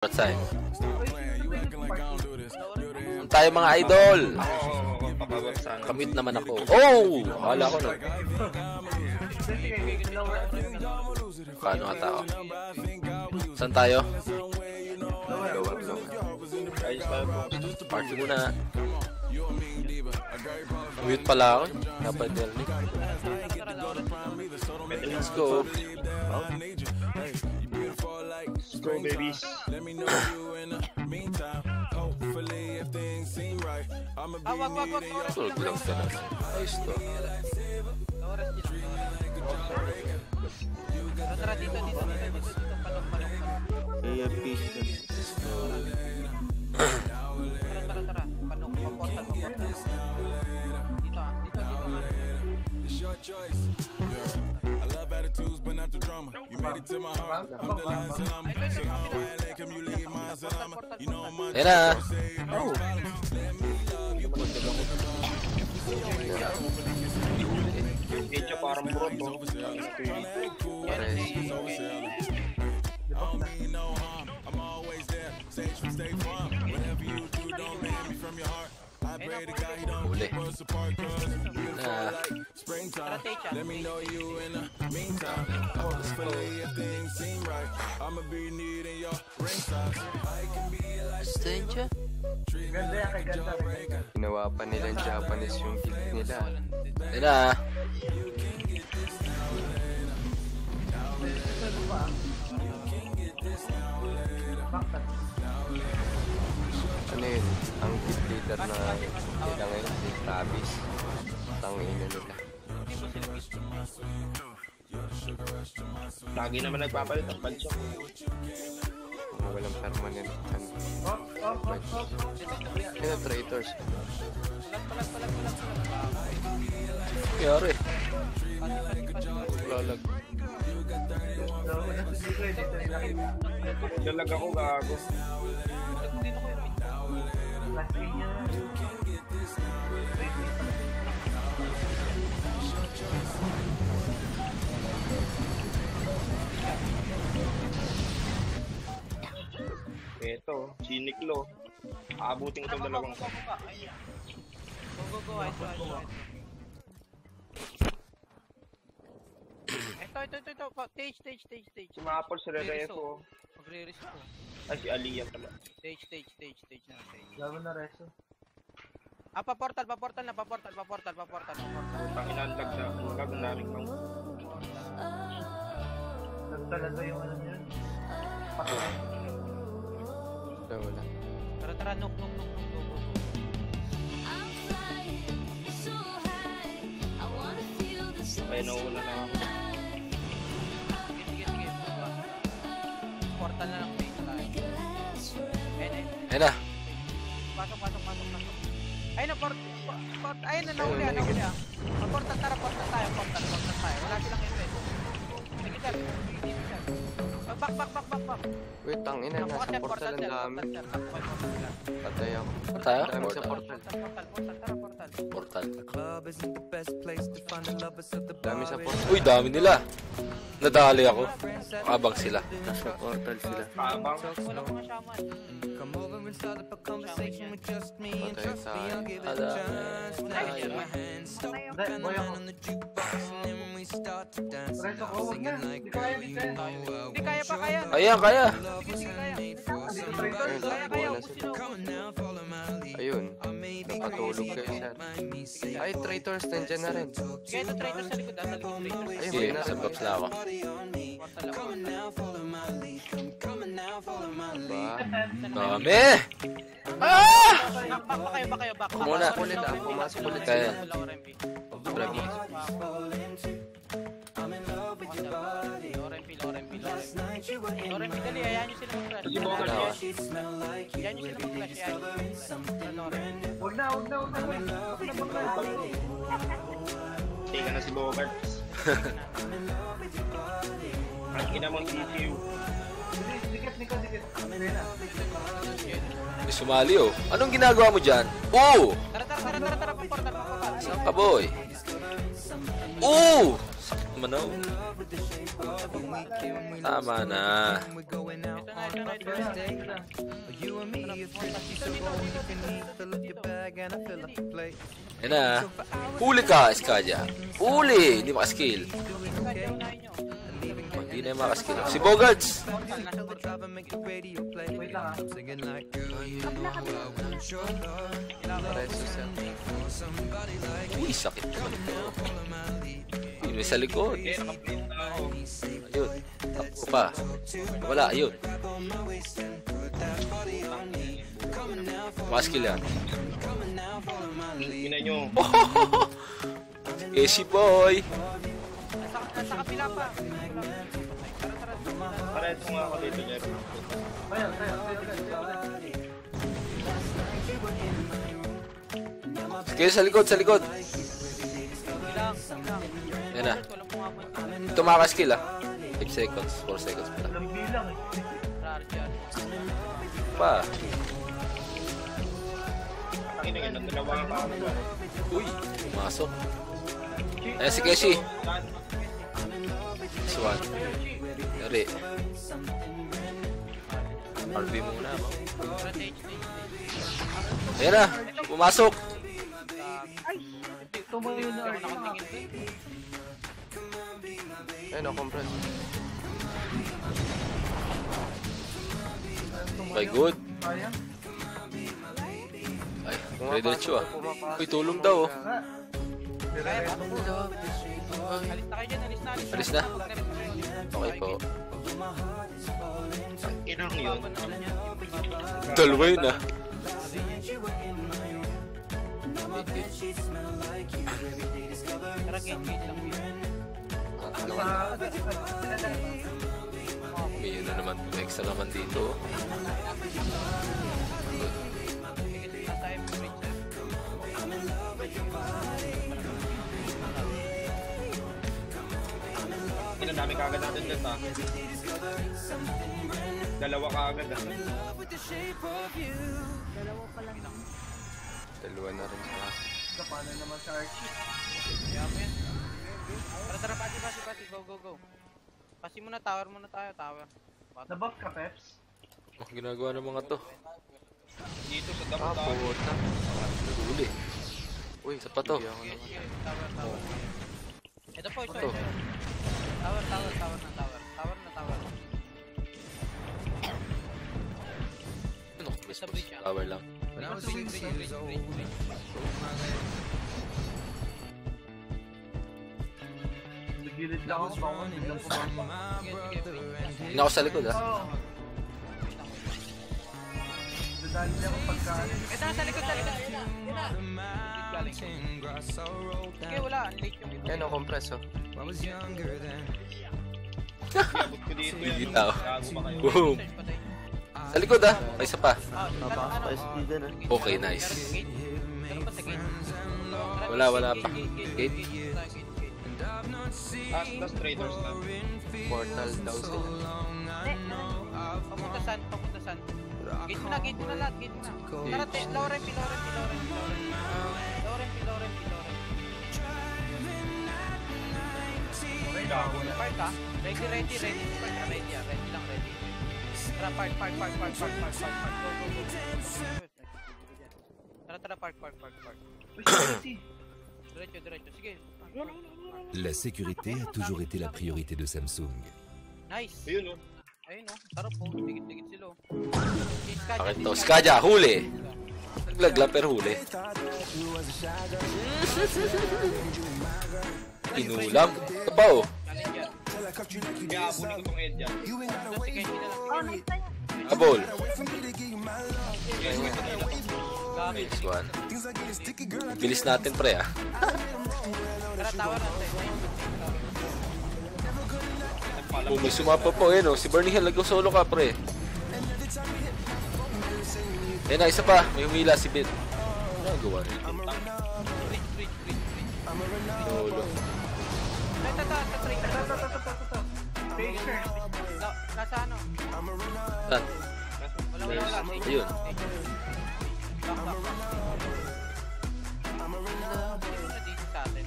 Saan tayo mga idol? Kamit naman ako. Oh! Akala ko na. Paano nga tao? Saan tayo? Party muna. Mute pala ako. Dapat narinig. Let's go. Let's go, babies. Tulog lang sila. Ayos to. Tara, dito. AFP. Tara. Panok, paportal. Dito. Ayan na. Oh. Medyo parang broto. Huli. Tara, Techa. Stencha? Ginawa pa nilang Japanese yung guild nila. Ayan na. Ano yun? Ang guild leader na nila ngayon, si Travis. Tangina nila. Lagi naman nagpapalit ang pansok. Mga walang permanent. Ano, traitors. Yari. Lalag. Dalag ako gago. Eto, siniklo. Aabutin ko itong dalawang. Go. Ito. Stage. Sumapol si Rereso. Magre-risk ko. Ay, si Aliyah pala. Stage na. Gawin na reso. Paportal na. Pang inanlag na. Ang gagawin namin pang. Nagtalaga yung ano yun. Wala. Tara, nok. Ay, nauna na ako. Sige. Portal na lang stage tayo. Ayan na. Pasok. Ayun na, ayun na, nahuli. Portal tayo. Wala silang effect. Sige, sir. Back. Wait, tangina. Nasa portal ang dami. Patay ako. Tayo? Dami sa portal. Portal. Dami sa portal. Uy, dami nila. Nadali ako. Abang sila. Nasa portal sila. Habang. Wala mga shaman. Patay tayo. Hindi, boy ako. Reso ko, huwag na. Hindi kaya dito eh. Hindi, kaya pa. Ayan, kaya. Ayun. Napatulog kayo, sir. Ay, traitors. Nandiyan na rin. Sige, ito traitors sa likod. Ay, Sige, wait na. sa box na ako. Dami! Back. Muna. Pumasok ulit. Kaya. Bragi. Loren, dali, ayan nyo sila mag-crash. Sige, Bogart. Ayan nyo sila mag-crash. Huwag na. Tika na si Bogart. Ang ina mong TCU. Dikit. Ayun na. May sumali oh. Anong ginagawa mo dyan? Oh! Tara, paportal. Saan ka boy? Oh! Sakit naman oh. Tama na. Ito na, Yan na. Huli ka, Skadya. Huli! Hindi makaskill. Hindi na yung makaskill. Si Bogarts! Wait lang ah. Paresos yan. Uy, sakit naman ito. Yun may sa likod. Complete na ako. Ayun. Takbo pa. Wala, ayun. Makaskill yan. Ina nyo. Casey boy! Nasa kapila pa. Pareho nga ako dito, Jeff. Ayun, tayo. Sige, sa likod, sa likod. Bilang. Yan na. Walang pumapun. Ito makaskill ah. 5 seconds, 4 seconds pala. Walang bilang eh. Raro dyan. Pa. Ang ina yun, dalawa ka ako. Uy, pumasok. Ayan si Keshi. Swan. Dari. RB muna, mo. Ayan na, pumasok. Tumayo na Ako nakatingin. Ayun, compress. Okay, good. Kaya? Ay, diretso ah. Uy, tulong daw oh. Kaya pa. Alis na kayo dyan, alis na. Alis na. Okay po. Inang yun. Dalawa yun ah. Tara, gate lang yun. May yun na naman, may extra naman dito. Ina dami kaagad natin dyan, ha? Dalawa kaagad, ha? Dalawa na rin siya. Kapanan naman sa Archie. Yaman. Tara, pati. Go. Pasi muna, tower muna tayo, tower. Nabuff ka, Peps? Oh, ginagawa ng mga to. Dito sa dapat tayo. Puta. Huli. Uy, isa pa to. Hindi ako naman. Tower. Ito po, ito. Ito. Tower na tower. Ano, miss power lang. Bridge. Nagilid lang ako, baka biglang pumasok. Sige. Hindi ako sa likod ah. Oo. Dadali niya ako pagkain. Ito, sa likod. Galing. Sige, wala. Unlake yung ito. Ayun, compress oh. Abot ko dito yan. Hindi tao. Gago ba kayo? Boom. Sa likod ah. May isa pa. Napaka-SD dyan ah. Okay, nice. Meron pa sa gate. Wala pa. Gate. Astas traders na. Portal daw sila. Papunta saan. Gate mo na lahat. Tara, Lauren. Gago na. Park ka? Ready. Ready lang. Tara, park. Go. Tara, park. Uy, si Diretso. Sige. La sécurité a toujours été la priorité de Samsung. Nice. Ayun, oh. Ayun oh. Tara po. Dikit sila. Bakit to? Skadya, huli. Naglagla pero huli. Inulam. Ito pa oh. Kaya abunin ko tong Ed yan. Sige, hindi na lang. Abol. Gamit. Nice one. Bilis natin pre ah. Tara, tower natin. Oh, may sumapa po eh no. Si Bernie Hill, nag-solo ka pre. Eh na, isa pa. May humila si Ben. Ano gawa rin? Bridge. Solo. Baker. Nasa ano? Saan? Wala. Ayun. Dito sa atin.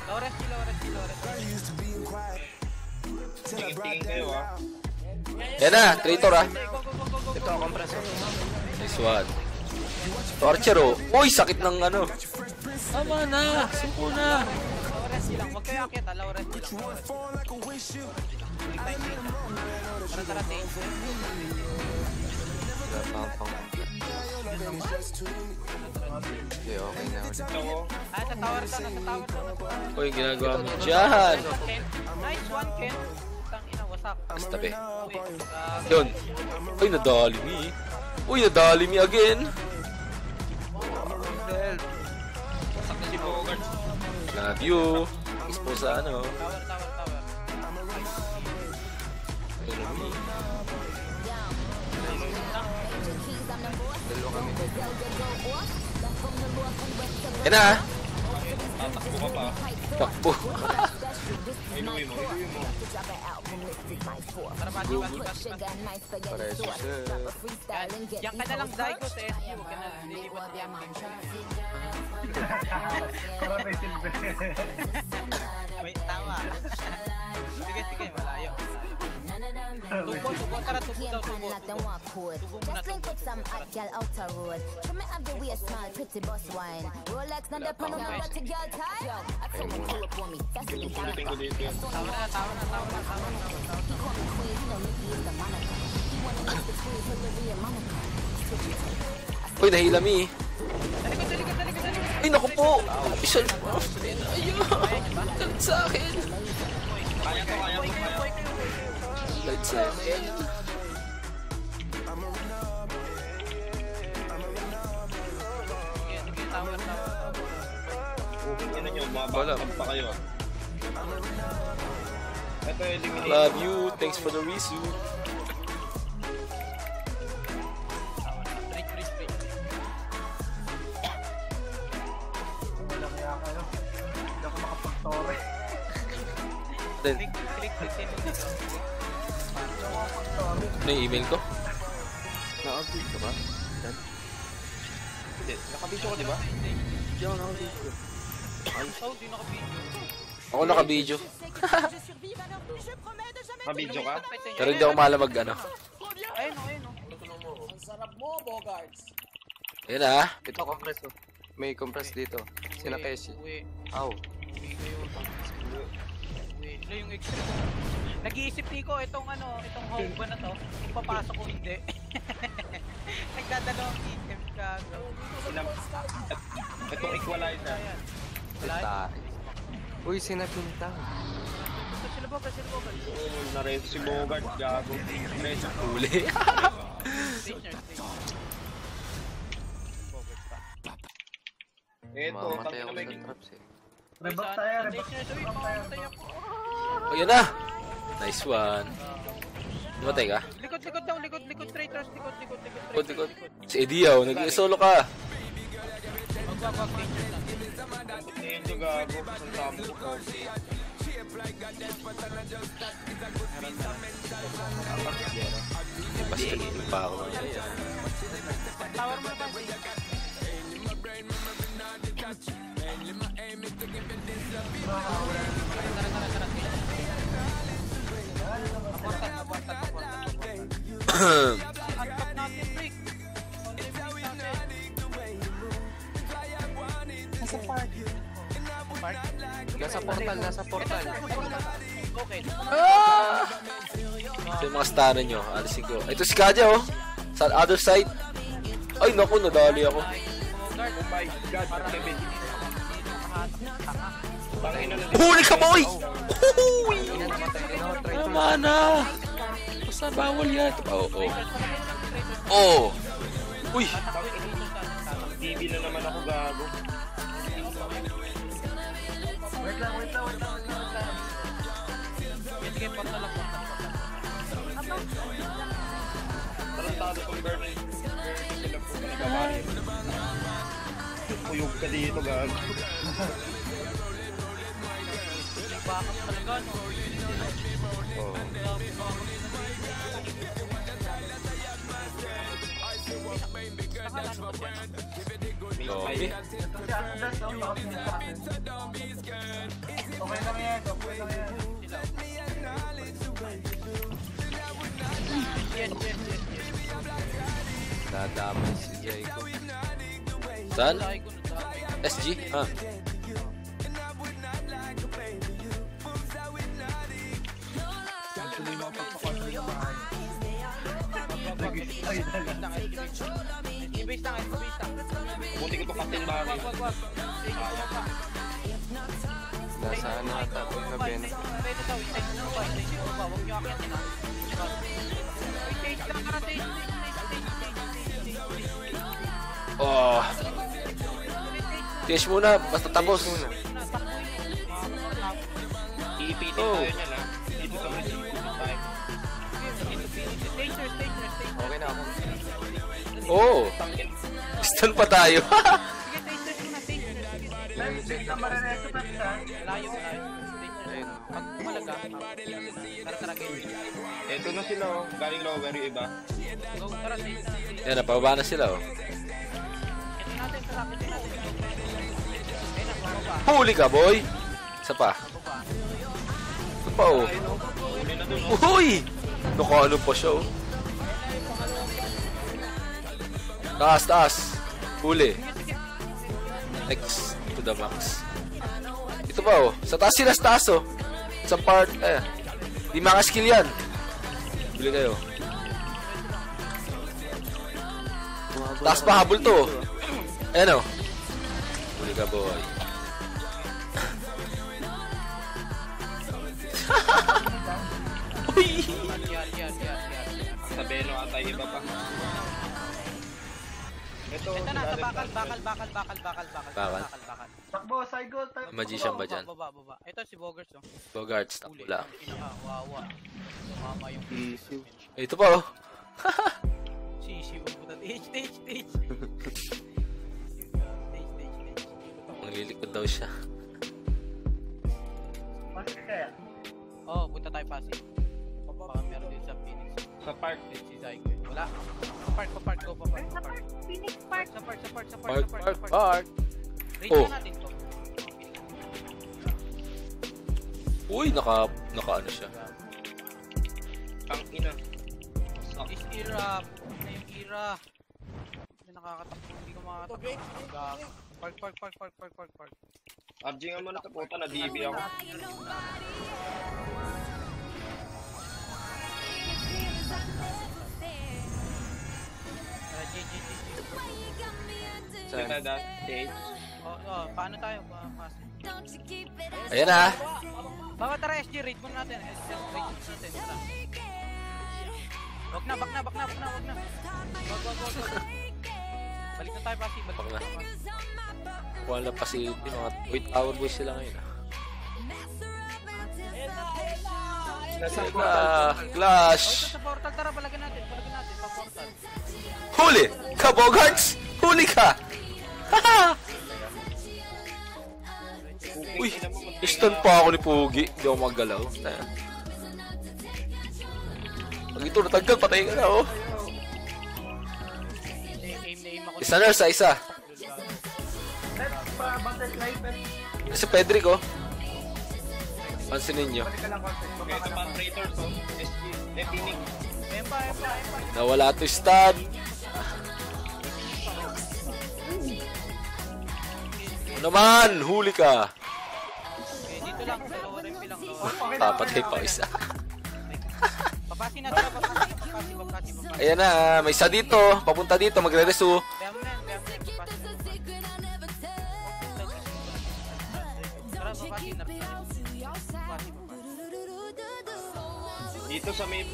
Lores. Tingin kayo ah. Yan na, traitor ah. Ito ang compressor. Nice one. Torture oh. Uy, sakit ng ano. Tama na, suko na. Low rest lang. Huwag kayo akit ha. Low rest lang. Tara, take. Wala pa ang pang... Okay, okay na ulit. Ako. Ah, tatawar ka na. Tatawar ka na. Uy, ginagawa mo dyan. Ken. Nice one, Ken. Tangina, wasak. Basta be. Uy, Yun. Uy, nadali me. Uy, nadali me again. Wasak na si Bogart. Love you. Expose sa ano. Tower. Dalawa kami. Yan na. Tatakbo ka pa. Takbo. Inuwi mo. Tara, pati. Pareho siya. Yan ka na lang, Zygo, sa SG. Huwag ka na lilipat yan. Para may silver. Wait, tama. Sige, malayo. Tubo, tara, tubo daw, tubo. Just link with some hot girl outer road. She me have the waist small, pretty bus wine. Rolex na the pan on the dirty girl tie. Yo, I tell me pull up on me. That's the Natin ko dito yun. Tawa na. he call me queen, you know Nicky is the moniker. He wanna use the queen, Hillary and Monica. Switch it. Uy, nahila me. Talikod. Ay, naku po. Isal. Ayun. Galit sa akin. Kaya ko. Galit sa akin. Sige, tower. Ano nyo, Wala. mabakab pa kayo. Ito, eliminate. Love you. Thanks for the resu. Break. Walang kaya kayo. Hindi ako makapag-tore. Then, Click. ano yung email ko? Na-update ka ba? Hindi, nakabidyo ko, di ba? Oh, di naka-video. Ako naka-video. Nakabidyo ka? Pero hindi ako malamag ano. Ayun. Ayun ah. Ito compressor. May compress dito. Sina Keshi. Uwi. Aw. Ito yung extra. Nag-iisip Nico, itong home ba na to? Kung papasok o hindi. Nagdadalawang item ka. Itong equalizer. Tari. Uy, sina Pintang. Sila ba? Nareto si Bogart, gago. Medyo Huli. Eto, Mamatay tangin ako na may sa traps eh. Rebot tayo. O, yan na. Nice one. Namatay ka? Likod daw, likod, traitors, likod. Likod. Si Eddie oh, nag-solo ka. Magwag, danger lang. medyo gago. Saan tamo ko po? Basta hindi pa ako. Tower mo na ba? Unpack natin, break. Nasa portal. Okay. Ito yung mga star nyo. Alisin ko. Ito si Kaja oh. Sa other side. Ay naku, nadali ako. Oh my God, Kevin. Tangina na Huli ka boy! Uy! Tama na! Basta bawal yan. Oo. Oh. Uy! TV na naman ako gago. Wait lang. Sige, porta lang. Tarantado kong girl. Sila po nagkabari. Puyog ka dito gago. Bakit talaga, no? Oh. Lobi. Kasi ako dyan, no? Nakatingin sa atin. Okay lang yan. Nadamay si Jayco. Saan? Ay, ko na. SG? Ah. Actually, makapagpakontrol sa bahay. Base lang. Buti ko pa Captain Barry. Wag. Nasaan na ata ito na Ben? Pwede daw, i-stage mo ba? Stage mo ba? Huwag nyo akitin ha. Stage lang ka na, stage. Oh. Tiis muna, basta tapos. Iipitin Oh. tayo niyan ha. Dito sa may tayo. Stage. Okay na ako. Oh. Stun pa tayo. Sige, stage muna, stage. Stage na marireso pa siya. Malayo. Ayun. Pag kumalaga, tara, game. Ito na sila oh. Galing lower yung iba. Go, tara, stage na. Yan, napababa na sila oh. Ito natin, sarapin natin. Ayun na, bumaba. Huli ka, boy! Isa pa. Bumaba. Ito pa oh. Huli na dun oh. Uy! Nakaano pa siya oh. Taas. Huli. Next to the max. Ito pa oh. Sa taas sila, sa taas oh. Sa part, di makaskill yan. Huli kayo. Taas pa, habol to. Ayan oh. Huli ka, boy. Uy! Yan. Sa Beno ata yung iba pa. Ito Ito na, sa bakal. Bakal. Takbo, Saigo. Magician ba dyan? Baba. Ito si Bogers, oh. Bogarts, Huli. takula. Wawa. Mama yung Easy. Ito pa oh. sisi. Stage. Manglilikod daw siya. Bakit kaya? Oh, punta tayo pasi. Baka meron din sa Phoenix. sa park. Si Zygo. Wala. Pa-park. Go pa park. Phoenix Park. Sa park. Park. Range Oh. na natin to. Uy, naka ano siya. Ang ina. Is era. Na yung era. Hindi nakakatakbo. Hindi ko makakatakbo. Park. RG nga mo na taputa na DB ako. GG. Kita na stage. Oh, paano tayo? Pass. Ayan na. Baka tara SG, rate muna natin. Tara. Wag na. Wag. Balik na tayo pasi. Wag na. Wala pa si mga wait hour boys sila ngayon. Clash. Ito sa portal, tara, palagyan natin. Pa portal. Huli! Ka, Bogarts! Huli ka! Haha! Uy! Stun pa ako ni Pugi. Hindi ako magalaw. Pag ito natanggal, patay ka na, oh. Aim ako. Isa nurse, isa. Let's battle sniper. Si Pedrick, oh. Pansinin nyo. Balik ka lang konti. Okay, ito pa Traitors oh. SG. Phoenix. Empa. Nawala to stun. Ano naman? Huli ka. Okay, dito lang. Sa lower MP lang. Papatay pa isa. Papasi na tara. Papasi. Ayan na, may isa dito. Papunta dito, magre-resu. Kaya mo na. Papasi. Tara, papasi na. Dito sa may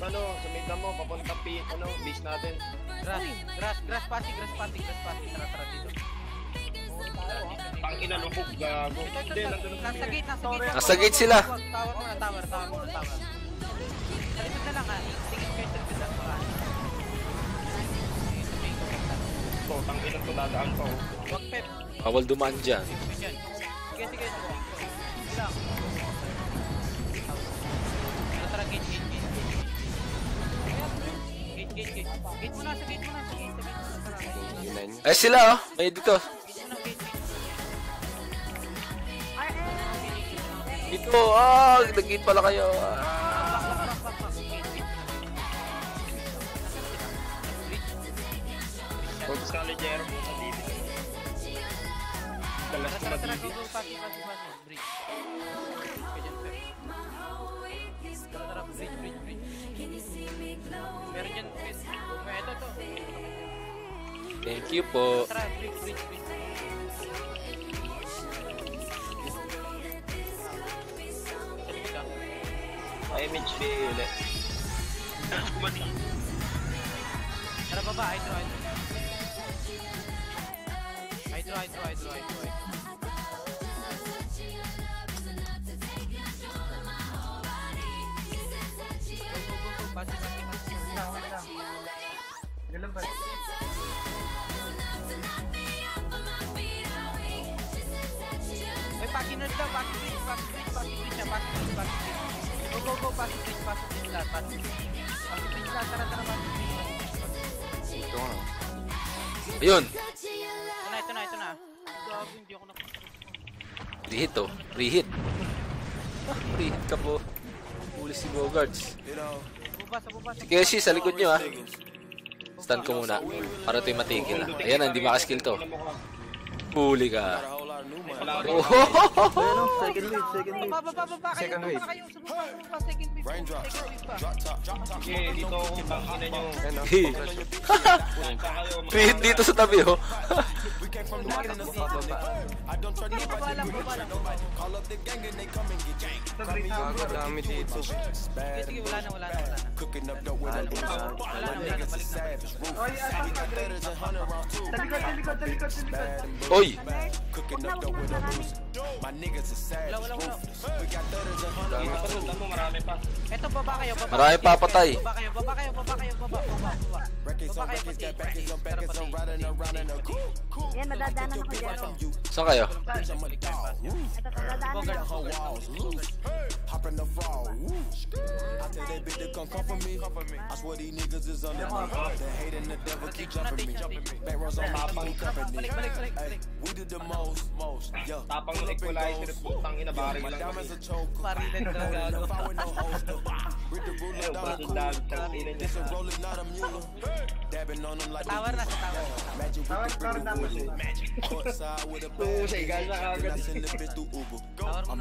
damo papunta base natin. Grass pasi. Tara dito. Pang ina lubog gago. Hindi nandun na Nasa gate. Nasa gate sila. Tower muna. Likod na lang ha. Tingin kayo sa likod lang. to, tang ina to dadaan pa oh. Wag pep. Bawal dumaan dyan. Sige. Sige lang. Tara, gate. Gate muna. Ay sila, oh. May dito. Dito, nag-gate pala kayo. Huwag sa Ligero po sa TV. Kalas Tara, na tara, TV. go, pasi. Bridge. Okay, dyan, Fer. Tara, bridge. Meron dyan, Fer. Ito. Thank you po. Tara, bridge. Salikod ka. Ay, MHB ulit. Tara, baba. Hydro. Go. Pasi. Ganun ba? Ay, pakinod daw. Pasi bridge. Go. Pasi bridge lahat. Pasi bridge lahat. Tara, pasi bridge. Ito nga. Ayun. Ito na. Gago, hindi ako Reheat to. Reheat ka po. Huli si Bogarts. Baba. Si Keshi, sa likod nyo Stand ko muna. Para ito yung matigil Ayan na, hindi makaskill to. Huli ka. Oh! Baba kayo. Second wave. Baba, second wave. Sige, dito ako tangina nyo. Ano? Reheat dito sa tabi Gago, dami dito. Sige, wala na. Wala na, balik na. Oy, asan ka, Dre? Sa likod. Oy! Wala. Pasundan mo, marami pa. Eto, baba kayo. Marami papatay. Baba kayo. Baba kayo, Tara, pati. Yan, madadaanan ako dyan. Saan kayo? Ito, madadaanan ako. Balik. Tapang ng equalizer, putang ina, baril lang kami. Parilan talaga. Ayaw, baso dami, tangina niya. Tower na. Tawag naman. Tusay, gasa ka agad. Tower muna.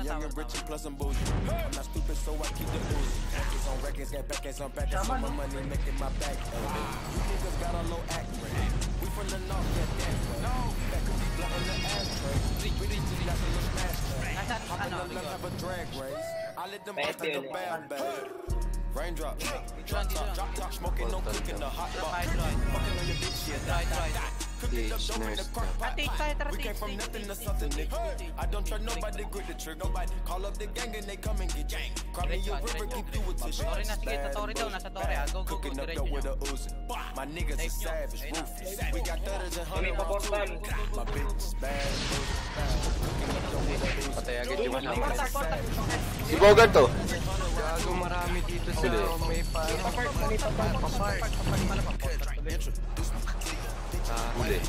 Nasaan ano? Pwede ulit. Raindrop, Drop top, smoking, no cooking, the hot bar. Fucking on your bitch, yeah. Cooking up dope in the crock pot. We came from nothing to something, nigga. I don't trust nobody, grip the trigger. Nobody call up the gang and they come and get gang. Cry me a river, keep you a tissue. Sorry na, sige, sa Tori daw, nasa Tori ha. Go, Cooking up diretso dope with nyo. a Uzi. My niggas are savage, ruthless. We got 30s and 100 rounds too. My bitch is bad and bullshit. Cooking up dope with a Uzi. Patay agad yung Portal, kasama. portal. Si Bogart to. Gago, marami dito sa may Huli.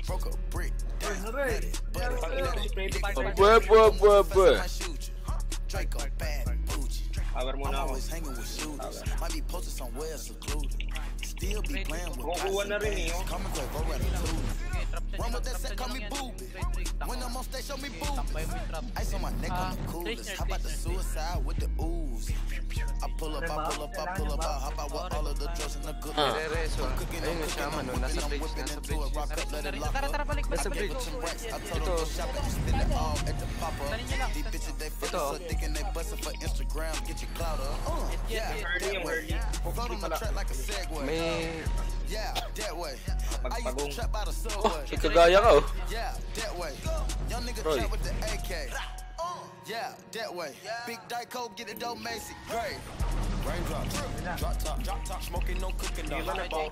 Broke a brick. Bwe. Draco bad bougie. Power muna ako. Always hanging with shooters. Might be posted somewhere secluded. Still be playing with Kukuha na rin eh, oh. Coming with Ratatouille. Run with that set, call me booby. When I'm on stage, show me booby. Ice on my neck, I'm the coolest. How about the suicide with the ooze? I pull up, I hop out with all of the drugs and the good. Rereso. Ayun yung shaman, no? Nasa bridge. Tara, balik. Nasa bridge. I told them to shop and spend it all at the pop-up. These bitches, they fucking so thick and they bustin' for Instagram. Get your clout up. Yeah, that way. Float on the track like a Segway. May... Yeah, that way. I used to trap by the Oh, subway. ikagaya ka Yeah, that way. Young nigga Roy. trap with the AK. Yeah, that way. Big Dyco, get it dope, Macy. Great. Raindrop, drop top, smoking, no cooking, the hot bar.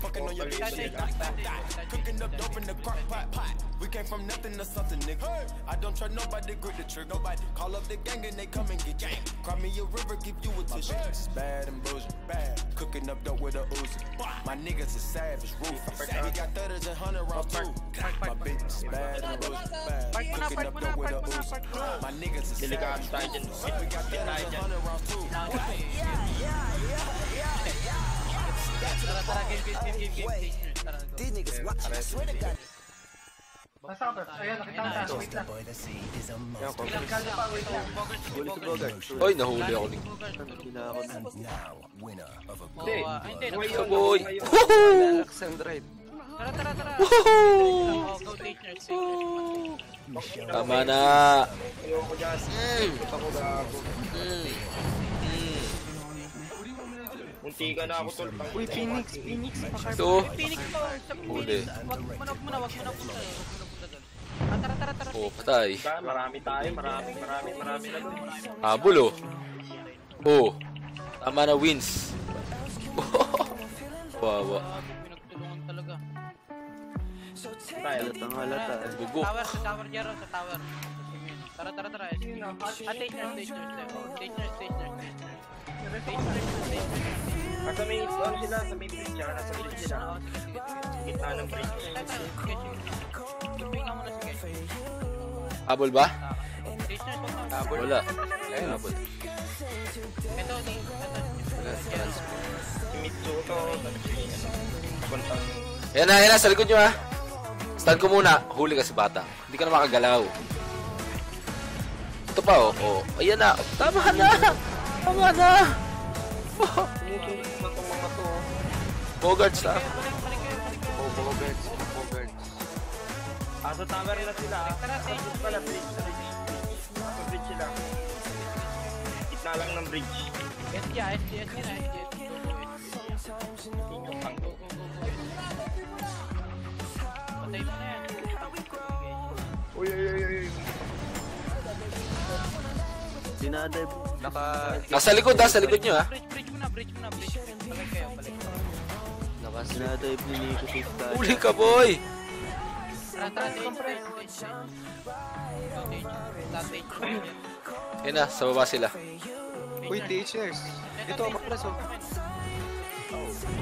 Fucking on your bitch, cooking up dope in the crock pot. We came from nothing to something, nigga. I don't trust nobody, grip the trigger. Nobody call up the gang and they come and get gang. Cry me a river, give you a tissue. Bad and bullshit, bad. Cooking up dope with a Uzi. My niggas is savage, ruthless. We got 30s and 100 rounds too. My bitch is bad and bullshit, bad. Cooking up dope with a Uzi. My niggas is Delikado savage, tayo dyan. we got 30s and 100 rounds too. Tara, These niggas watching, I swear to God. Nasa ka, ayan, nakita mo tayo. Wait lang. Ilang kanya pa, wait lang. Oy, nahuli ako ni. Hindi. Saboy. Relax and ride. Tara. Woohoo! Go Taters. Tama na. Ayoko dyan. Ikot ako gago. Munti ka na ako, tol. Uy, Phoenix. Ito. Phoenix pa. Huli. Wag mo na punta doon. Tara. Oh, patay. Marami tayo. Marami na doon. Habol, oh. Oh. Tama na, wins. Wawa. Pinagtulungan talaga. Tayo. Bugo. Sa tower, Jero, sa tower. Tara. Taters. Sa may ano sila, sa may bridge siya, nasa bridge sila. Gitna ng bridge. Habol ba? Taters, wag na. Habol. Wala. Ayun, habol. Ito, Si Mitsuto, kontang. Ayan na, sa likod nyo, ha. Stand ko muna. Huli ka si bata. Hindi ka na makagalaw. Ito pa, oh. Oh. Ayan na. Tama na. Sumusunod na itong mga to. Bogarts na. Bogarts. Sa tower nila sila. Pala, bridge. Sa bridge sila. Gitna lang ng bridge. SDS na. Patay mo na yan. Uy. Dinadive. Nasa likod nyo, ha. Bridge mo na. Balik kayo. Dinadive ni Nico Tita. Huli ka, boy. Tara. Ayan na, sa baba sila. Uy, teachers. Ito, makras, oh.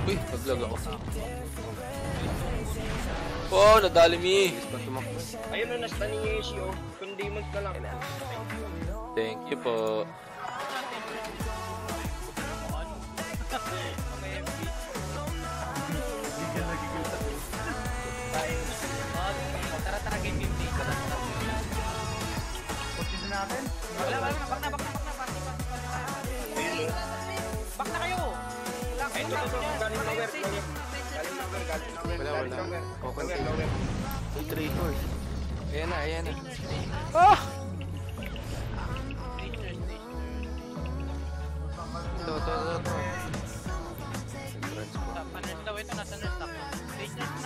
Uy, naglag ako. Oh, nadali mi. Ayun na, nasta ni Yeshi, oh. Kundi mag na lang. Thank you po. Tara, game. Pagkisa natin. Wala, back na. Back na kayo. Ay, ito, galing lower. Wala. Okay. Lower. Uy, traitor. Ayan na. Ah! Ito. Panel daw, ito nasa nurse lock.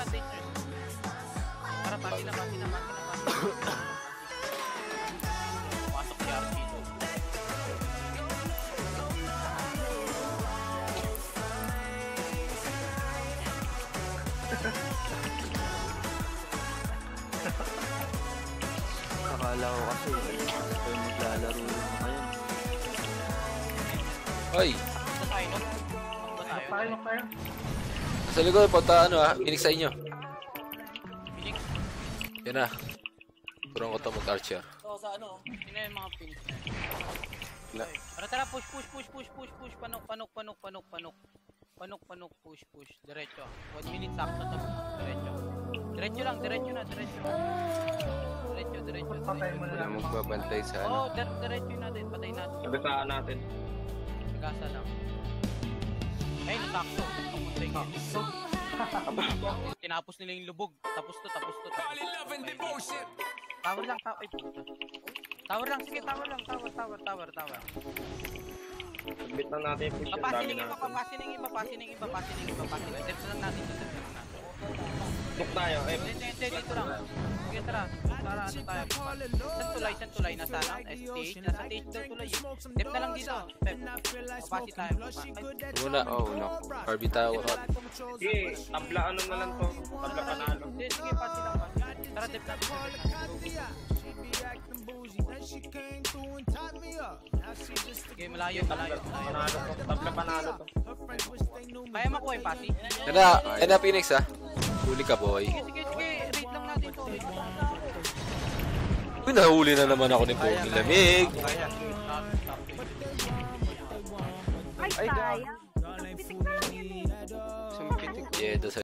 Taters. Tara, pati na. Pasok si RP to. Akala ko kasi kayo maglalaro ngayon. Ay, Tayo. sa likod, punta Phoenix sa inyo. Phoenix. Yan na. Turang ko ito mag-archer. Sino yung mga Phoenix na yun? Tara, push. Panok, push. Diretso. 1 minute sakto to. Diretso lang. Diretso. Wala magbabantay sa ano. Oh, diretso natin. Patay natin. Nagasaan natin. Nagasa lang. Ay, nasakto. Pamuntay ka. Tinapos nila yung lubog. Tapos to. Tower lang. Ay, puta. Tower lang. Sige, tower. Submit na natin yung push. Papasin ng iba. Depth lang natin. Look tayo. Hindi, dito lang. Sige, tara. Para ano tayo. Saan tulay? Nasa stage daw tulay. Depth na lang dito. Papasi tayo. Muna. Oh, no. RB tayo. Sige, tabla ano na lang to. Tabla panalo. Sige, pasi lang. Tara, depth natin. Sige, malayo. Tabla panalo to. Kaya makuha yung pasi? Yan na, Phoenix, ha. Huli ka, boy. Sige. Read lang natin to. Uy, nahuli na naman ako ni Pogi Lamig. Ay, sayang. Sumpitik. kayo doon sa